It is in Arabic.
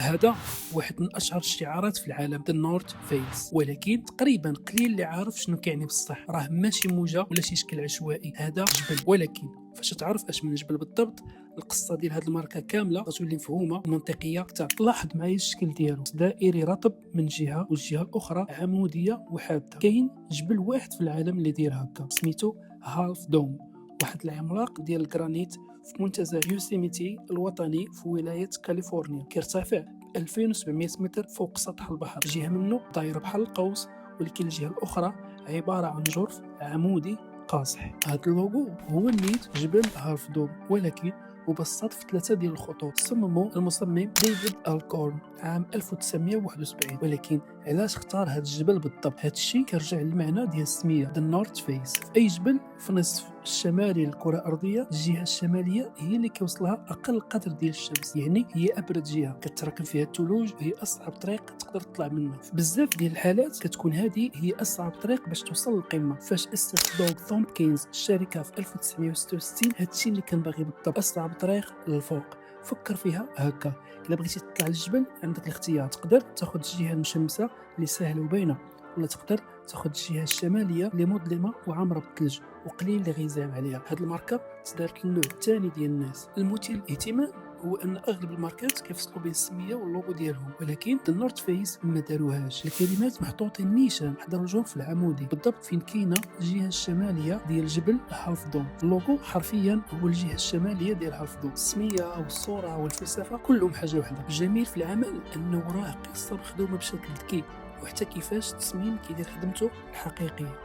هذا واحد من اشهر الشعارات في العالم، The North Face، ولكن تقريبا قليل اللي عارف شنو كيعني بصح. راه ماشي موجه ولا شي شكل عشوائي، هذا جبل. ولكن فاش تعرف اش من جبل بالضبط، القصه ديال هذه الماركه كامله غتولي مفهومه ومنطقيه اكثر. لاحظ معايا الشكل ديالو، دائري رطب من جهه والجهه الاخرى عموديه وحاده. كاين جبل واحد في العالم اللي داير هكا، سميتو هالف دوم، واحد العملاق ديال الجرانيت في منتزه يوسيميتي الوطني في ولايه كاليفورنيا، كيرتفع 2700 متر فوق سطح البحر. جهه منه دايره بحال القوس، ولكن الجهه الاخرى عباره عن جرف عمودي قاصح. هذا اللوغو هو نيت جبل هالف دوم، ولكن مبسط في 3 ديال الخطوط. صممه المصمم ديفيد الكورن عام 1971. ولكن علاش اختار هذا الجبل بالضبط؟ هذا الشيء كيرجع للمعنى ديال السميه ذا نورث فيس. في اي جبل في النصف الشمالي للكره الارضيه، الجهه الشماليه هي اللي كيوصلها اقل قدر ديال الشمس، يعني هي ابرد جهه كتراكم فيها الثلوج، وهي اصعب طريق تقدر تطلع منه. في بزاف ديال الحالات كتكون هذه هي اصعب طريق باش توصل للقمه. فاش اسس دوغ ثومبكنز الشركه في 1966، هذا الشيء اللي كان باغي بالضبط، اصعب طريق للفوق. فكر فيها هكا، الا بغيتي تطلع للجبل عندك الاختيار، تقدر تاخذ الجهه المشمسه اللي سهله وباينه، ولا تقدر تاخذ الجهه الشماليه اللي مظلمه وعامره بالثلج وقليل اللي غيزام عليها. هذه الماركه تدارت للنوع الثاني ديال الناس. المثير للاهتمام هو ان اغلب الماركات كيفصلوا بين السميه واللوغو ديالهم، ولكن ذا نورث فيس ما داروهاش. الكلمات محطوطين نيشان حدا الجرف العمودي بالضبط فين كاينه الجهه الشماليه ديال جبل هالف دوم. اللوغو حرفيا هو الجهه الشماليه ديال هالف دوم. السميه والصوره والفلسفه كلهم حاجه واحده. الجميل في العمل انه راه قصه مخدومه بشكل ذكي، وحتى كيفاش التصميم كيدير خدمته الحقيقيه.